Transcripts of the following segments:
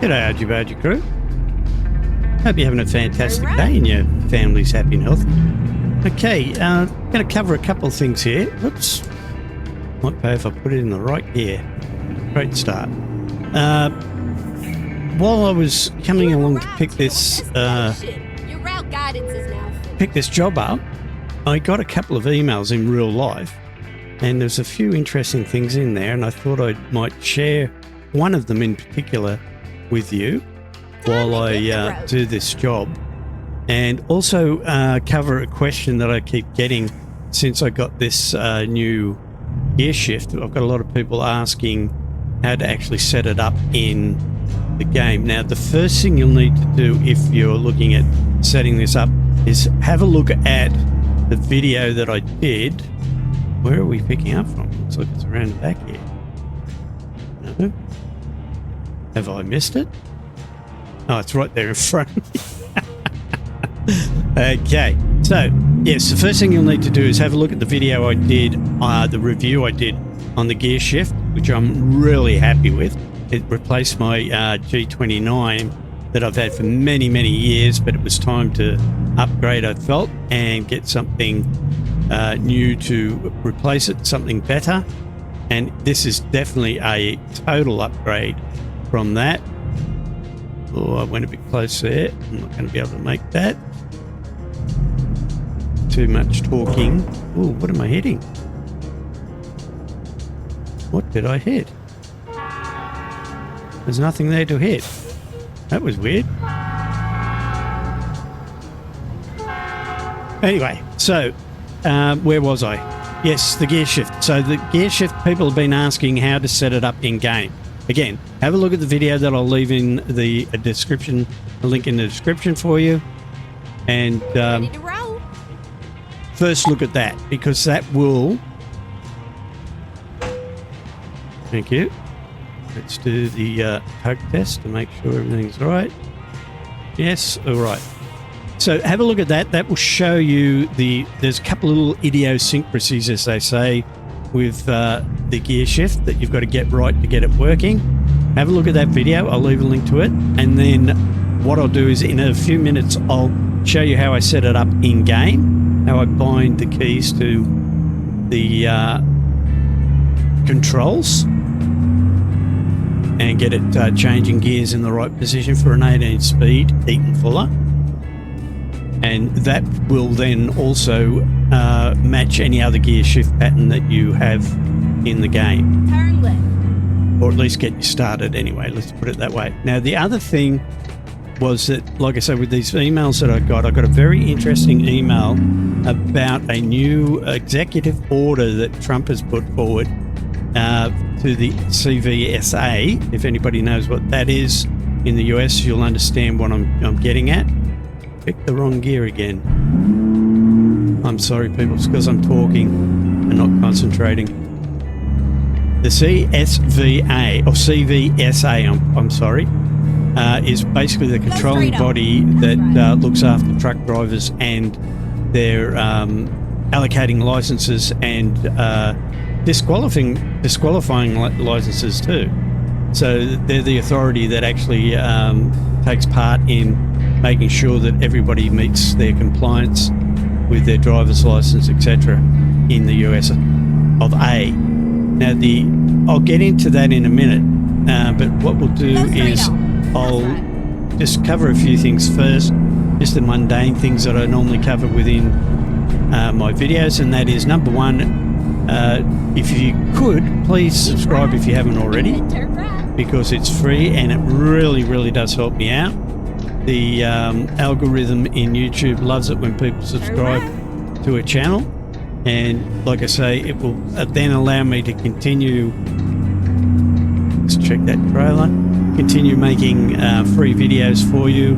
G'day, Argy Bargy crew. Hope you're having a fantastic day and your family's happy and healthy. Okay, going to cover a couple of things here. Whoops. Might pay if I put it in the right gear. Great start. While I was coming along to pick this job up, I got a couple of emails in real life, and there's a few interesting things in there, and I thought I might share one of them in particular with you while I do this job, and also cover a question that I keep getting since I got this new gear shift. I've got a lot of people asking how to actually set it up in the game. Now, the first thing you'll need to do if you're looking at setting this up is have a look at the video that I did. Where are we picking up from? Looks like it's around the back here. No? Have I missed it? Oh, it's right there in front. Okay, so yes, the first thing you'll need to do is have a look at the video I did, the review I did on the gear shift, which I'm really happy with. It replaced my G29 that I've had for many, many years, but it was time to upgrade, I felt, and get something new to replace it, something better. And this is definitely a total upgrade from that. Oh, I went a bit close there. I'm not going to be able to make that. Too much talking. Oh, what am I hitting? What did I hit? There's nothing there to hit. That was weird. Anyway, so where was I? Yes, the gear shift. So the gear shift, people have been asking how to set it up in game. Again, have a look at the video that I'll leave in the description, a link in the description for you. And first look at that, because that will... Thank you. Let's do the poke test to make sure everything's right. Yes, all right. So have a look at that. That will show you there's a couple of little idiosyncrasies, as they say, with the gear shift that you've got to get right to get it working. Have a look at that video. I'll leave a link to it. And then what I'll do is in a few minutes, I'll show you how I set it up in game, how I bind the keys to the controls and get it changing gears in the right position for an 18 speed, even fuller. And that will then also match any other gear shift pattern that you have in the game. Turn left. Or at least get you started anyway, let's put it that way. Now, the other thing was that, like I said, with these emails that I got a very interesting email about a new executive order that Trump has put forward to the CVSA. If anybody knows what that is in the US, you'll understand what I'm getting at. Picked the wrong gear again. I'm sorry, people, it's because I'm talking and not concentrating. The CSVA, or CVSA, I'm sorry, is basically the controlling body that looks after truck drivers and their allocating licenses and disqualifying licenses too. So they're the authority that actually takes part in making sure that everybody meets their compliance with their driver's license, etc. in the US of A. Now, I'll get into that in a minute, but what we'll do is I'll just cover a few things first, just the mundane things that I normally cover within my videos, and that is, number one, if you could, please subscribe if you haven't already, because it's free and it really, really does help me out. The algorithm in YouTube loves it when people subscribe to a channel, and like I say, it will then allow me to continue, let's check that trailer, continue making free videos for you,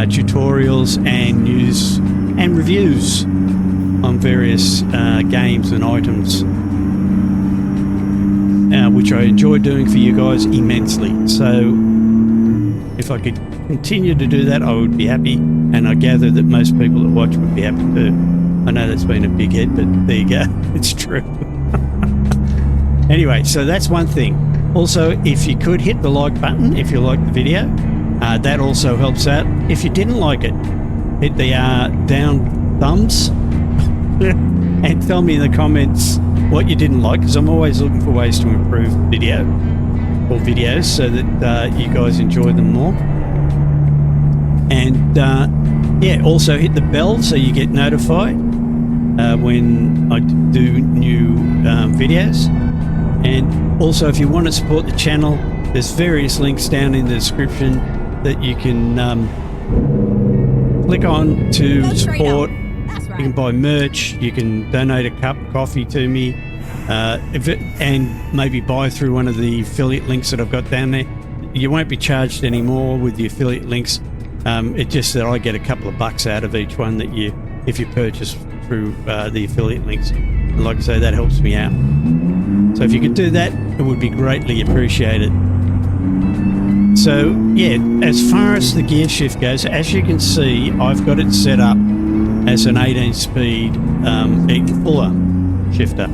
tutorials and news and reviews on various games and items, which I enjoy doing for you guys immensely. So if I could continue to do that, I would be happy, and I gather that most people that watch would be happy too. I know that's been a big head, but there you go. It's true. Anyway, so that's one thing. Also, if you could hit the like button if you like the video, that also helps out. If you didn't like it, hit the down thumbs and tell me in the comments what you didn't like, because I'm always looking for ways to improve videos so that you guys enjoy them more. And yeah, also hit the bell so you get notified when I do new videos. And also, if you want to support the channel, there's various links down in the description that you can click on to support. You can buy merch, you can donate a cup of coffee to me, and maybe buy through one of the affiliate links that I've got down there. You won't be charged anymore with the affiliate links. It's just that I get a couple of bucks out of each one that if you purchase through the affiliate links. And like I say, that helps me out. So if you could do that, it would be greatly appreciated. So yeah, as far as the gear shift goes, as you can see, I've got it set up as an 18-speed Eaton Fuller shifter,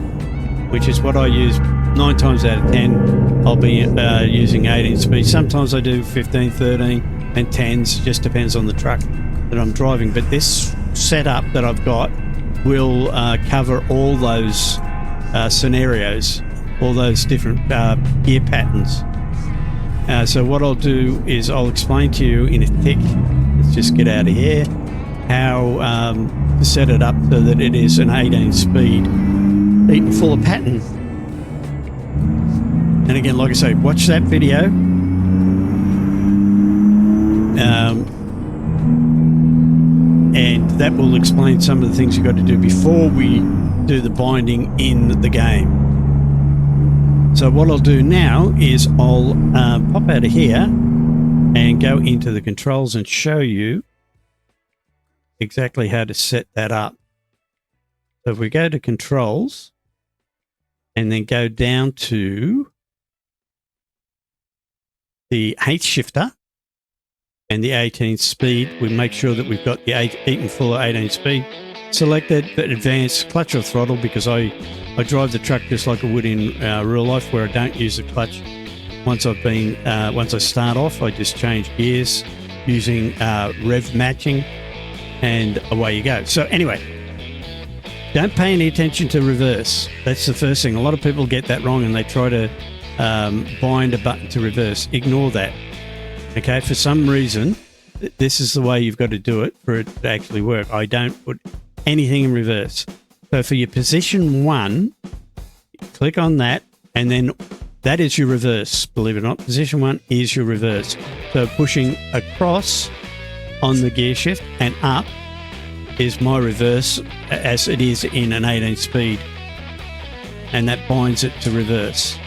which is what I use 9 times out of 10. I'll be using 18 speed. Sometimes I do 15, 13 and 10s, just depends on the truck that I'm driving. But this setup that I've got will cover all those scenarios, all those different gear patterns. So what I'll do is I'll explain to you in a tick, let's just get out of here, how to set it up so that it is an 18-speed Eaton Fuller pattern. And again, like I say, watch that video. And that will explain some of the things you've got to do before we do the binding in the game. So what I'll do now is I'll pop out of here and go into the controls and show you exactly how to set that up. So if we go to controls and then go down to the 8th shifter and the 18 speed, we make sure that we've got the Eaton Fuller 18 speed selected, but advanced clutch or throttle, because I drive the truck just like I would in real life, where I don't use the clutch. Once I start off, I just change gears using rev matching, and away you go. So anyway, don't pay any attention to reverse. That's the first thing. A lot of people get that wrong and they try to bind a button to reverse. Ignore that. Okay, for some reason, this is the way you've got to do it for it to actually work. I don't put anything in reverse. So for your position 1, click on that, and then that is your reverse. Believe it or not, position 1 is your reverse. So pushing across on the gear shift and up is my reverse, as it is in an 18 speed, and that binds it to reverse.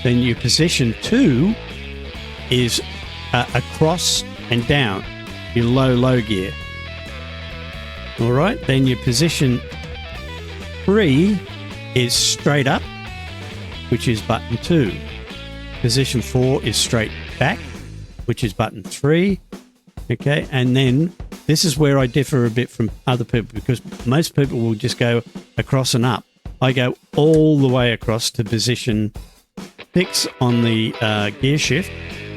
Then your position 2 is across and down, your low gear. All right, then your position 3 is straight up, which is button 2. Position 4 is straight back, which is button 3. Okay, and then this is where I differ a bit from other people, because most people will just go across and up. I go all the way across to position 6 on the gear shift,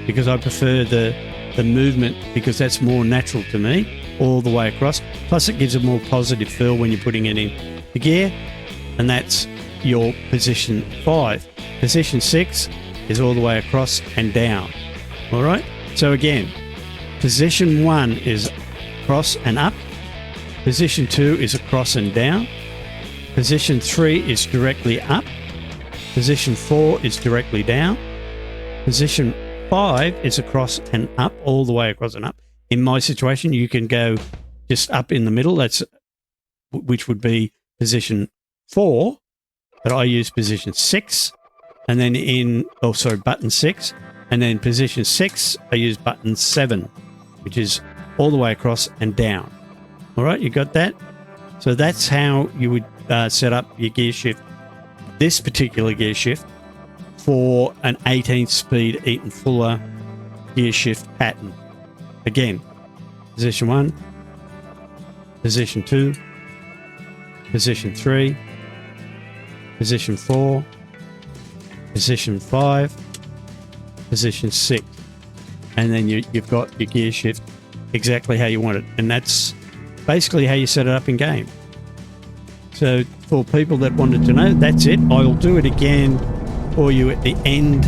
because I prefer the movement, because that's more natural to me, all the way across. Plus it gives a more positive feel when you're putting it in the gear, and that's your position 5. Position 6 is all the way across and down. All right, so again, position 1 is across and up, position 2 is across and down, position 3 is directly up, position 4 is directly down, position 5 is across and up, all the way across and up. In my situation, you can go just up in the middle, which would be position 4, but I use position 6, and then button 6, and then position 6, I use button 7, which is all the way across and down. All right, you got that? So that's how you would set up your gear shift, this particular gear shift, for an 18-speed Eaton Fuller gear shift pattern. Again, position 1, position 2, position 3, position 4, position 5, position 6, and then you've got your gear shift exactly how you want it, and that's basically how you set it up in game. So for people that wanted to know, that's it. I'll do it again for you at the end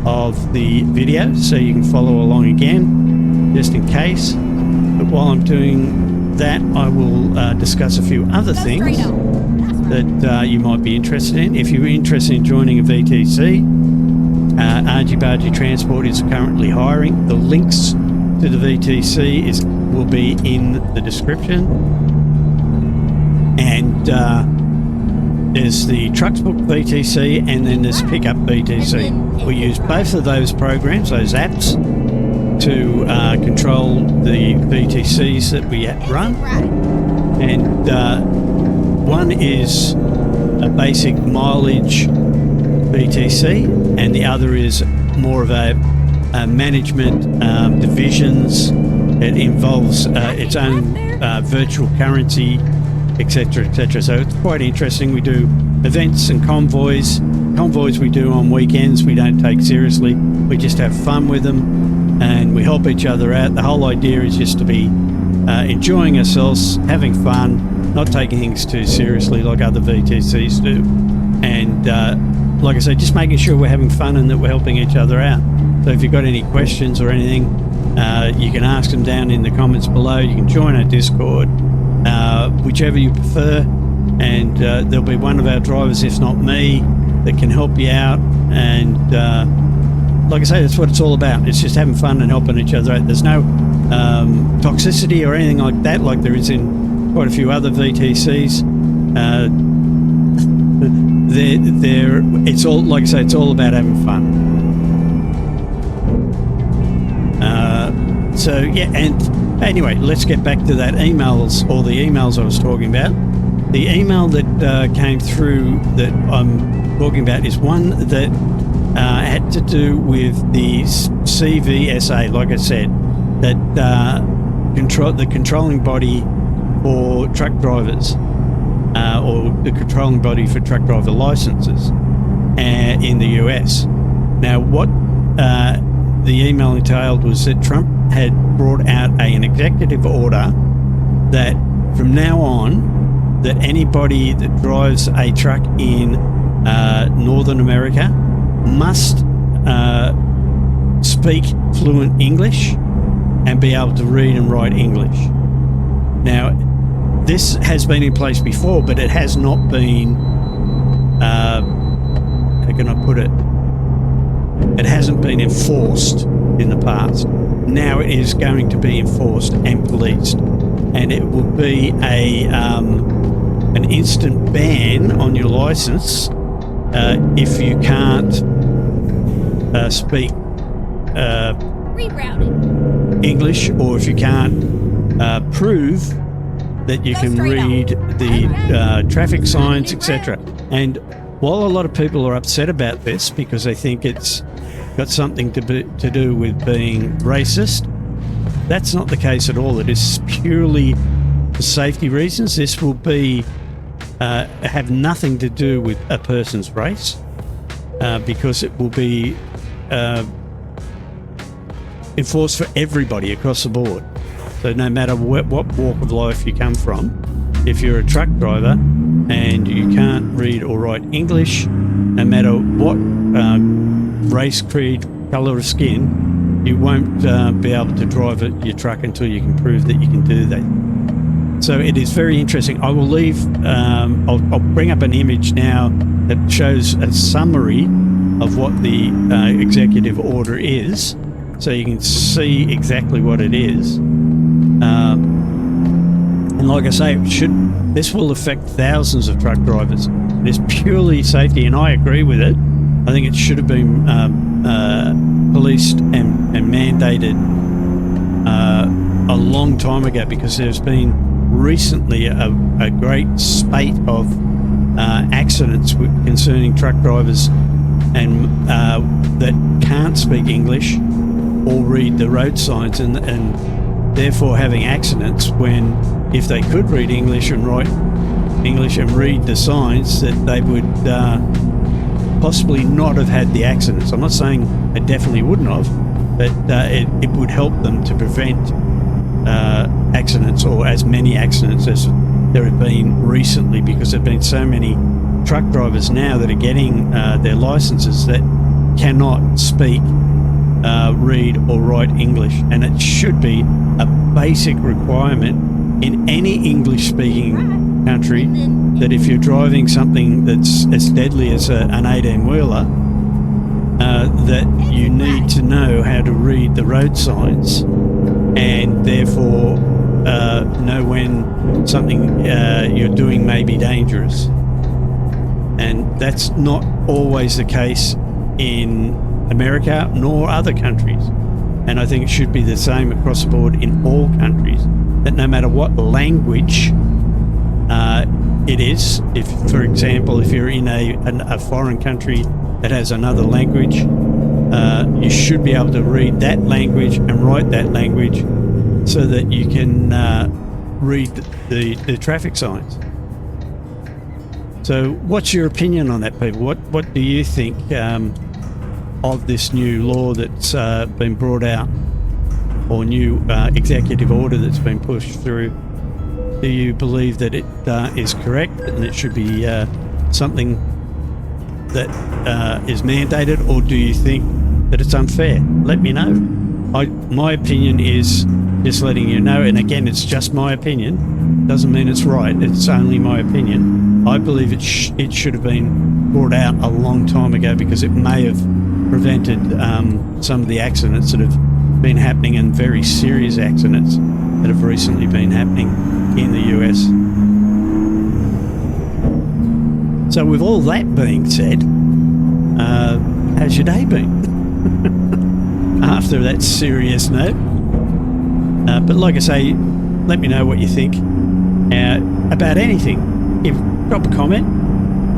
of the video so you can follow along again, just in case. But while I'm doing that, I will discuss a few other things that you might be interested in. If you're interested in joining a VTC, Argy Bargy Transport is currently hiring. The links to the VTC will be in the description. And there's the Trucks Book VTC, and then there's Pickup VTC. We use both of those programs, those apps, to control the VTCs that we run. And one is a basic mileage VTC, and the other is more of a management divisions. It involves its own virtual currency, etc., etc. So it's quite interesting. We do events and convoys. Convoys we do on weekends. We don't take seriously. We just have fun with them, and we help each other out. The whole idea is just to be enjoying ourselves, having fun, not taking things too seriously like other VTCs do. And like I say, just making sure we're having fun and that we're helping each other out. So if you've got any questions or anything, you can ask them down in the comments below. You can join our Discord, whichever you prefer, and there'll be one of our drivers, if not me, that can help you out. And like I say, that's what it's all about. It's just having fun and helping each other out. There's no toxicity or anything like that, like there is in quite a few other VTCs. It's all, like I say, it's all about having fun. So yeah, and anyway, let's get back to that emails, or the emails I was talking about. The email that came through that I'm talking about is one that had to do with the CVSA, like I said, that the controlling body for truck drivers, or the controlling body for truck driver licenses in the US. Now, what the email entailed was that Trump had brought out an executive order that from now on, that anybody that drives a truck in Northern America must speak fluent English and be able to read and write English. Now, this has been in place before, but it has not been, how can I put it? It hasn't been enforced in the past. Now it is going to be enforced and policed, and it will be an instant ban on your license if you can't speak English, or if you can't prove that you can read the traffic signs, etc. And while a lot of people are upset about this because they think it's got something to do with being racist, that's not the case at all. It is purely for safety reasons. This will be have nothing to do with a person's race, because it will be enforced for everybody across the board. So no matter what walk of life you come from, if you're a truck driver and you can't read or write English, no matter what race, creed, colour of skin, you won't be able to drive your truck until you can prove that you can do that. So it is very interesting. I will leave, I'll bring up an image now that shows a summary of what the executive order is, so you can see exactly what it is. And like I say, this will affect thousands of truck drivers. It is purely safety, and I agree with it. I think it should have been policed and mandated a long time ago, because there's been recently a great spate of accidents concerning truck drivers and that can't speak English or read the road signs, and therefore having accidents, when if they could read English and write English and read the signs, that they would possibly not have had the accidents. I'm not saying it definitely wouldn't have, but it would help them to prevent accidents, or as many accidents as there have been recently, because there have been so many truck drivers now that are getting their licenses that cannot speak, read or write English, and it should be a basic requirement in any English speaking country that if you're driving something that's as deadly as an 18-wheeler, that you need to know how to read the road signs and therefore know when something you're doing may be dangerous. And that's not always the case in America nor other countries. And I think it should be the same across the board in all countries, that no matter what language it is, if, for example, if you're in a foreign country that has another language, you should be able to read that language and write that language so that you can read the traffic signs. So what's your opinion on that, people? What do you think of this new law that's been brought out, or new executive order that's been pushed through? Do you believe that it is correct and it should be something that is mandated, or do you think that it's unfair? Let me know. My opinion is just letting you know, and again, it's just my opinion. Doesn't mean it's right. It's only my opinion. I believe it should have been brought out a long time ago, because it may have prevented some of the accidents that have been happening, and very serious accidents that have recently been happening in the US. So with all that being said, how's your day been? After that serious note. But like I say, let me know what you think about anything. Drop a comment.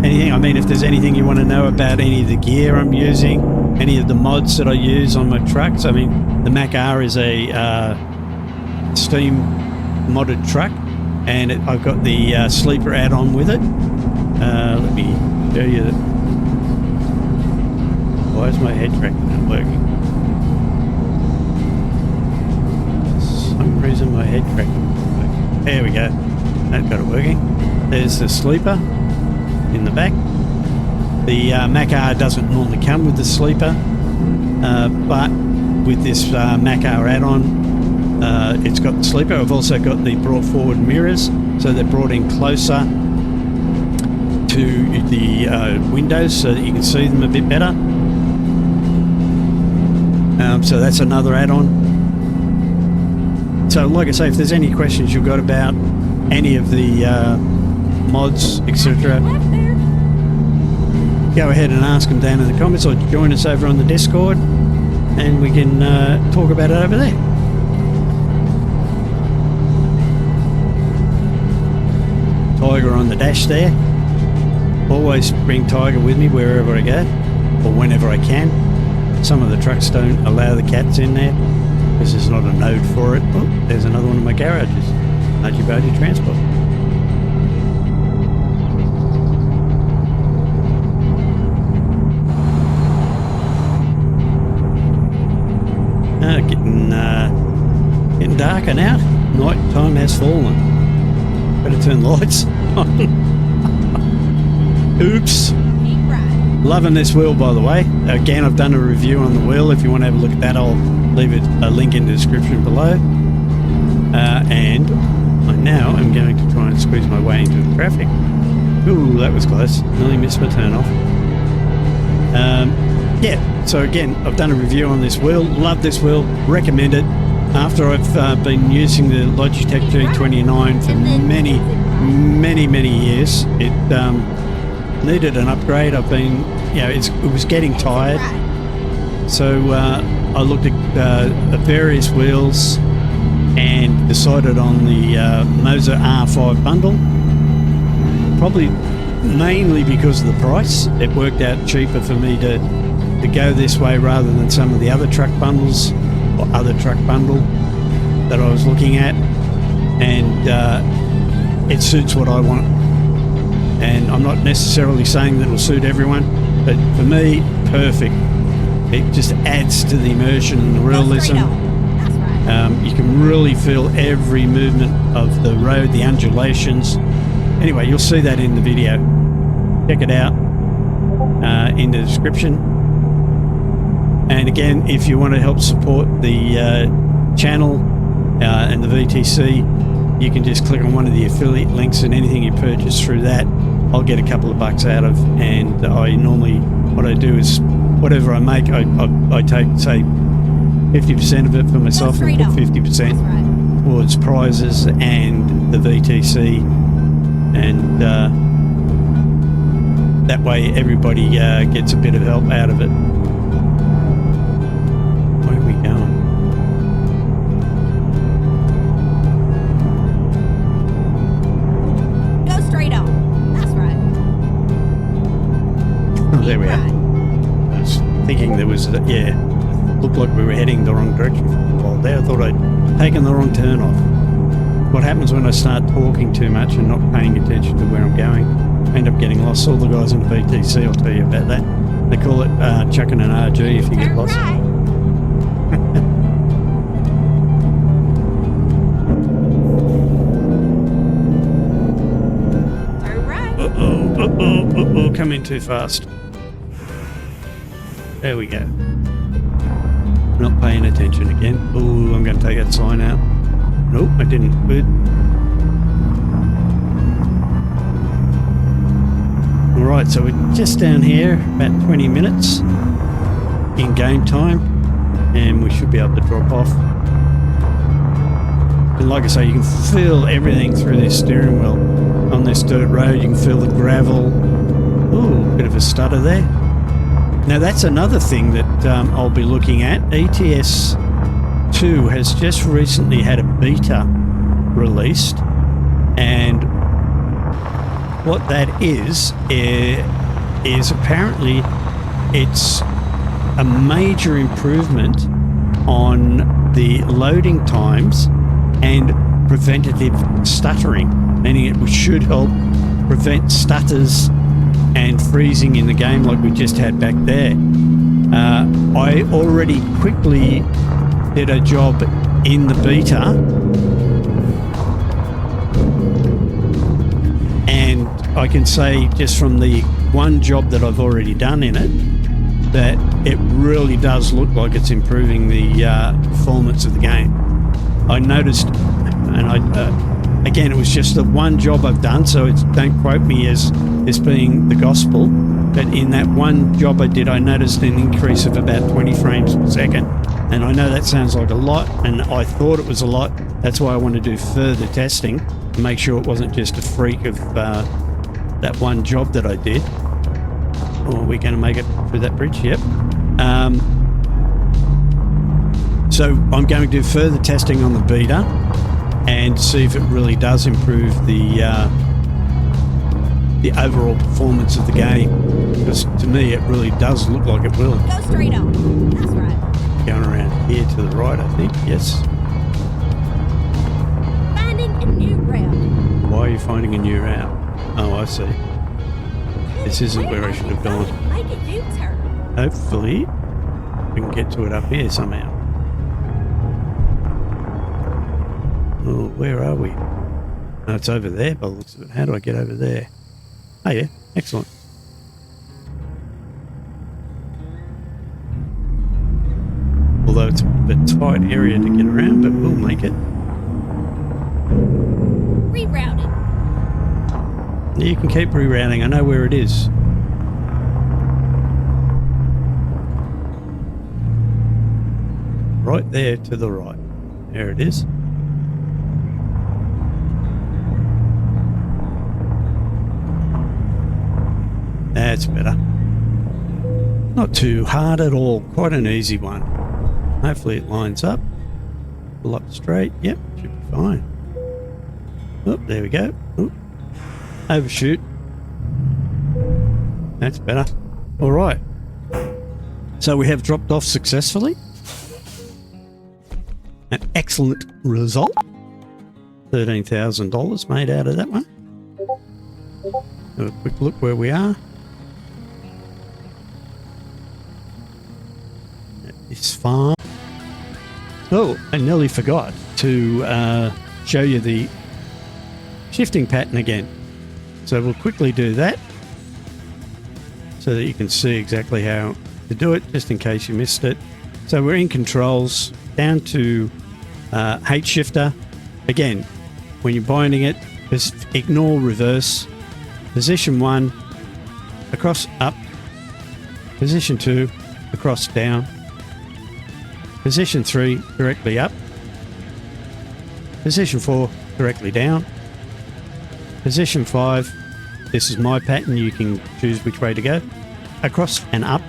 Anything. I mean, if there's anything you want to know about any of the gear I'm using, any of the mods that I use on my trucks. I mean, the Mac R is a steam modded truck, and I've got the sleeper add-on with it. Let me show you that. Why is my head tracking not working? For some reason my head tracking not working. There we go. That got it working. There's the sleeper in the back. The Mac R doesn't normally come with the sleeper, but with this Mac R add-on, it's got the sleeper. I've also got the brought forward mirrors, so they're brought in closer to the windows so that you can see them a bit better. So that's another add-on. So like I say, if there's any questions you've got about any of the mods, etc., go ahead and ask them down in the comments, or join us over on the Discord and we can talk about it over there. Tiger on the dash there. Always bring Tiger with me wherever I go, or whenever I can. Some of the trucks don't allow the cats in there because there's not a node for it. Oh, there's another one in my garages. Nudgy Bodgy Transport. Getting darker now. Night time has fallen. Better turn the lights on. Oops. Loving this wheel, by the way. Again, I've done a review on the wheel. If you want to have a look at that, I'll leave a link in the description below. And I now am going to try and squeeze my way into the traffic. Ooh, that was close. Nearly missed my turn off. Yeah, so again, I've done a review on this wheel. Love this wheel. Recommend it. After I've been using the Logitech G29 for many years, it needed an upgrade. I've been, it was getting tired. So I looked at various wheels and decided on the Moser R5 bundle. Probably mainly because of the price. It worked out cheaper for me to go this way rather than some of the other truck bundles or other truck bundle that I was looking at, and it suits what I want. And I'm not necessarily saying that it'll suit everyone, but for me, perfect. It just adds to the immersion and the realism. That's right. You can really feel every movement of the road, the undulations. Anyway, you'll see that in the video. Check it out in the description. And again, if you want to help support the channel and the VTC, you can just click on one of the affiliate links, and anything you purchase through that, I'll get a couple of bucks out of. And I normally, what I do is, whatever I make, I take, say, 50% of it for myself and put 50% towards prizes and the VTC, and that way everybody gets a bit of help out of it. Where are we going? Go straight on. That's right. Oh, there we are. I was thinking there was, looked like we were heading the wrong direction for a while there. I thought I'd taken the wrong turn off. What happens when I start talking too much and not paying attention to where I'm going? I end up getting lost. All the guys in the VTC will tell you about that. They call it chucking an RG if you get lost. Right. Turn right. Uh-oh, come in too fast. There we go. Not paying attention again. Oh, I'm going to take that sign out. Nope, I didn't. Good. Alright, so we're just down here, about 20 minutes in game time, and we should be able to drop off. And like I say, you can feel everything through this steering wheel. On this dirt road, you can feel the gravel. Ooh, bit of a stutter there. Now that's another thing that I'll be looking at. ETS 2 has just recently had a beta released, and what that is apparently it's a major improvement on the loading times and preventative stuttering, meaning it should help prevent stutters and freezing in the game like we just had back there. I already quickly did a job in the beta, and I can say just from the one job that I've already done in it that it really does look like it's improving the performance of the game. I noticed, and again, it was just the one job I've done, so it's, don't quote me as being the gospel, but in that one job I did, I noticed an increase of about 20 frames per second. And I know that sounds like a lot, and I thought it was a lot. That's why I want to do further testing to make sure it wasn't just a freak of that one job that I did. Oh, are we going to make it through that bridge? Yep. So I'm going to do further testing on the beta and see if it really does improve the overall performance of the game, because to me it really does look like it will. Go straight on. That's right. Going around here to the right, I think. Yes. Finding a new route. Why are you finding a new route? Oh, I see. This isn't where I should have gone. Make a U-turn. Hopefully we can get to it up here somehow. Oh, where are we? Oh, it's over there by the looks of it. How do I get over there? Oh yeah, excellent. Although it's a bit tight area to get around, but we'll make it. Rerouting. You can keep rerouting. I know where it is. Right there to the right. There it is. That's better. Not too hard at all. Quite an easy one. Hopefully it lines up. Pull up straight. Yep, should be fine. Oh, there we go. Oh. Overshoot. That's better. All right. So we have dropped off successfully. An excellent result. $13,000 made out of that one. Have a quick look where we are. fine. Oh, I nearly forgot to show you the shifting pattern again. So we'll quickly do that so that you can see exactly how to do it, just in case you missed it. So we're in controls, down to H shifter. Again, when you're binding it, just ignore reverse. Position 1, across up. Position 2, across down. Position 3, directly up. Position 4, directly down. Position 5, this is my pattern, you can choose which way to go. Across and up,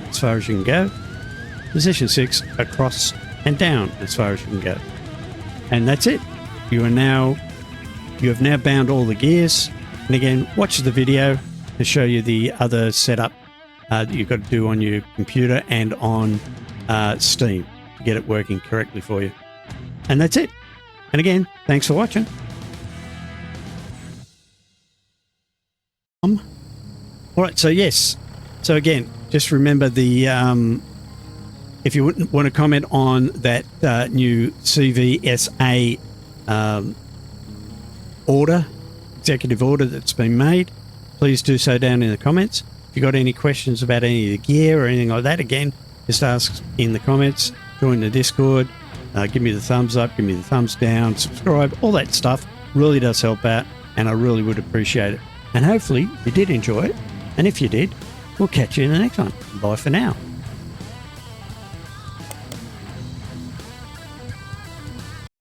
as far as you can go. Position 6, across and down, as far as you can go. And that's it. You have now bound all the gears. And again, watch the video to show you the other setup that you've got to do on your computer and on Steam to get it working correctly for you. And that's it. And again, thanks for watching. All right, so yes. So again, just remember the if you want to comment on that new CVSA executive order that's been made, please do so down in the comments. If you've got any questions about any of the gear or anything like that, again, just ask in the comments, join the Discord, give me the thumbs up, give me the thumbs down, subscribe, all that stuff really does help out, and I really would appreciate it. And hopefully you did enjoy it, and if you did, we'll catch you in the next one. Bye for now.